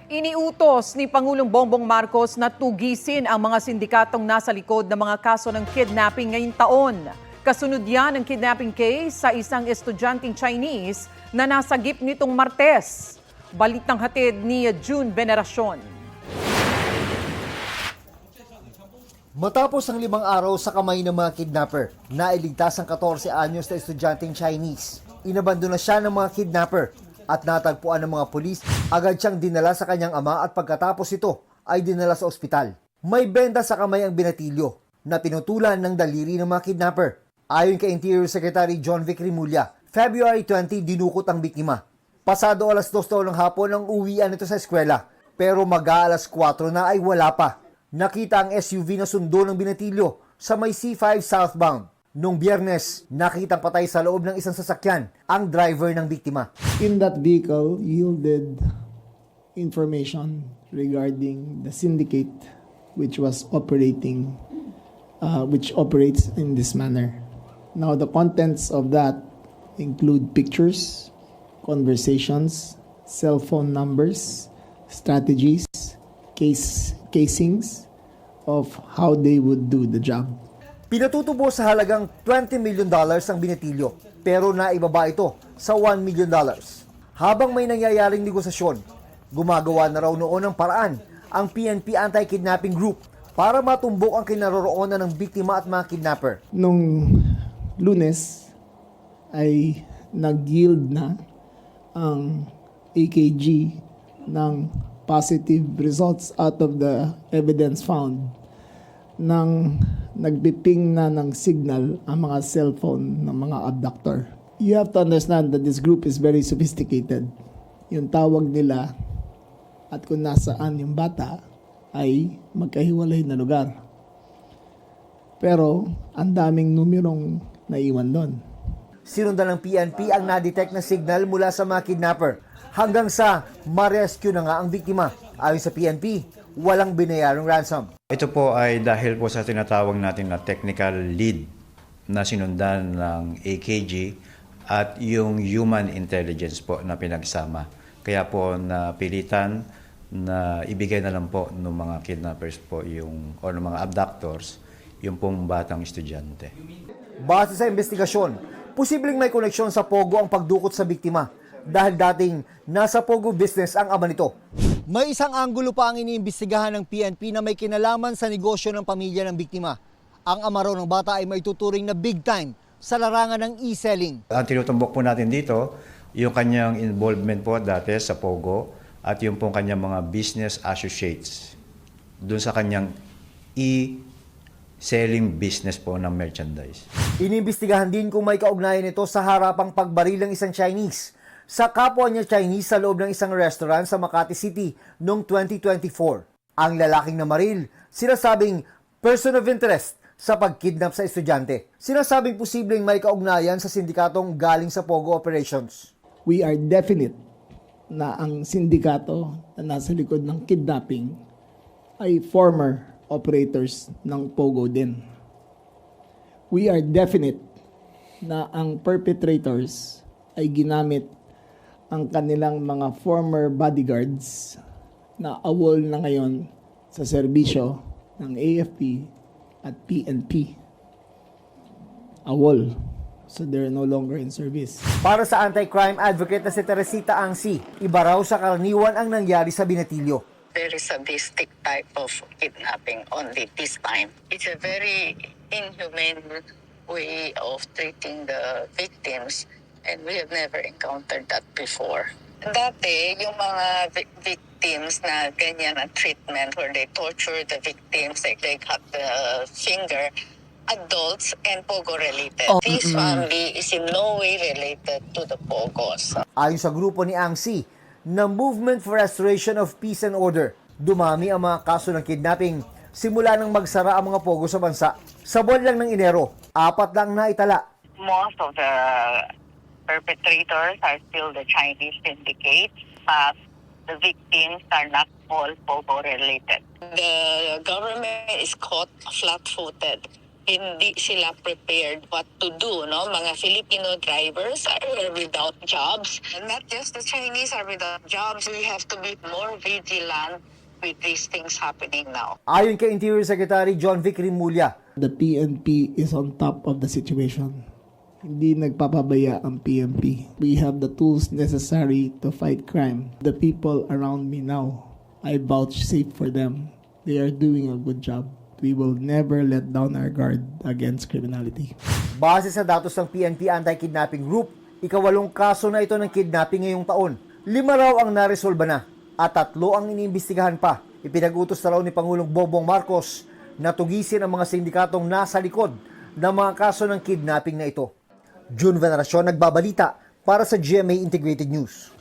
Iniutos ni Pangulong Bongbong Marcos na tugisin ang mga sindikatong nasa likod ng mga kaso ng kidnapping ngayong taon. Kasunod yan ang kidnapping case sa isang estudyanteng Chinese na nasagip nitong Martes. Balitang hatid ni June Veneracion. Matapos ang 5 araw sa kamay ng mga kidnapper, nailigtas ang 14 anyos na estudyanteng Chinese. Inabandona siya ng mga kidnapper at natagpuan ng mga pulis. Agad siyang dinala sa kanyang ama at pagkatapos ito ay dinala sa ospital. May benda sa kamay ang binatilyo na pinutulan ng daliri ng mga kidnapper. Ayon kay Interior Secretary John Vic Rimulya, February 20 dinukot ang biktima. Pasado alas 2 ng hapon ang uwian nito sa eskwela, pero mag-aalas 4 na ay wala pa. Nakita ang SUV na sundo ng binatilyo sa may C5 southbound. Noong Biyernes, nakitang patay sa loob ng isang sasakyan ang driver ng biktima. In that vehicle yielded information regarding the syndicate which was operating, which operates in this manner. Now, the contents of that include pictures, conversations, cell phone numbers, strategies, casings of how they would do the job. Pinatutubo sa halagang $20 million ang binatilyo, pero naibaba ito sa $1 million. Habang may nangyayaring negosasyon, gumagawa na raw noon ng paraan ang PNP Anti-Kidnapping Group para matumbok ang kinaroroonan ng biktima at mga kidnapper. Nung Lunes ay nag-yield na ang AKG ng positive results out of the evidence found nang nagbiping na ng signal ang mga cellphone ng mga abductor. You have to understand that this group is very sophisticated. Yung tawag nila at kung nasaan yung bata ay magkahiwalay na lugar. Pero ang daming numerong naiwan doon. Sinundan ng PNP ang na-detect na signal mula sa mga kidnapper hanggang sa ma-rescue na nga ang biktima. Ayon sa PNP, walang binayarang ransom. Ito po ay dahil po sa tinatawag natin na technical lead na sinundan ng AKG at yung human intelligence po na pinagsama. Kaya po napilitan na ibigay na lang po ng mga kidnappers po o ng mga abductors yung pong batang estudyante. Base sa investigasyon, posibleng may koneksyon sa Pogo ang pagdukot sa biktima dahil dating nasa Pogo business ang ama nito. May isang anggulo pa ang iniimbestigahan ng PNP na may kinalaman sa negosyo ng pamilya ng biktima. Ang ama raw ng bata ay may tuturing na big time sa larangan ng e-selling. Ang tinutumbok po natin dito, yung kanyang involvement po dati sa Pogo at yung pong kanyang mga business associates dun sa kanyang e-selling business po ng merchandise. Iniimbestigahan din kung may kaugnayan ito sa harapang pagbaril ng isang Chinese sa kapwa niya Chinese sa loob ng isang restaurant sa Makati City noong 2024. Ang lalaking namaril, sinasabing person of interest sa pagkidnap sa estudyante. Sinasabing posibleng may kaugnayan sa sindikatong galing sa Pogo operations. We are definite na ang sindikato na nasa likod ng kidnapping ay former operators ng Pogo din. We are definite na ang perpetrators ay ginamit ang kanilang mga former bodyguards na awol na ngayon sa serbisyo ng AFP at PNP. Awol. So they're no longer in service. Para sa anti-crime advocate na si Teresita Angsi, iba raw sa karaniwan ang nangyari sa binatilyo. Very sadistic type of kidnapping only this time. It's a very inhumane way of treating the victims. And we have never encountered that before. Dati, yung mga victims na ganyan ang treatment where they torture the victims, like they cut the finger, adults and Pogo related. This family is in no way related to the Pogos. Ayon sa grupo ni Angsi, na Movement for Restoration of Peace and Order, dumami ang mga kaso ng kidnapping simula nang magsara ang mga Pogo sa bansa. Sa buwan lang ng Enero, 4 lang naitala. Most of the perpetrators are still the Chinese syndicate, but the victims are not all Pogo related. The government is caught flat-footed hindi sila prepared what to do, no? Mga Filipino drivers are without jobs. And not just the Chinese are without jobs. We have to be more vigilant with these things happening now. Ayon kay Interior Secretary John Vic Rimulya, The PNP is on top of the situation. Hindi nagpapabaya ang PNP. We have the tools necessary to fight crime. The people around me now, I vouchsafe for them. They are doing a good job. We will never let down our guard against criminality. base sa datos ng PNP Anti-Kidnapping Group, ika-8 kaso na ito ng kidnapping ngayong taon. 5 raw ang naresolba na at 3 ang iniimbestigahan pa. Ipinag-utos na raw ni Pangulong Bongbong Marcos na tugisin ang mga sindikatong nasa likod ng mga kaso ng kidnapping na ito. June Veneracion, nagbabalita para sa GMA Integrated News.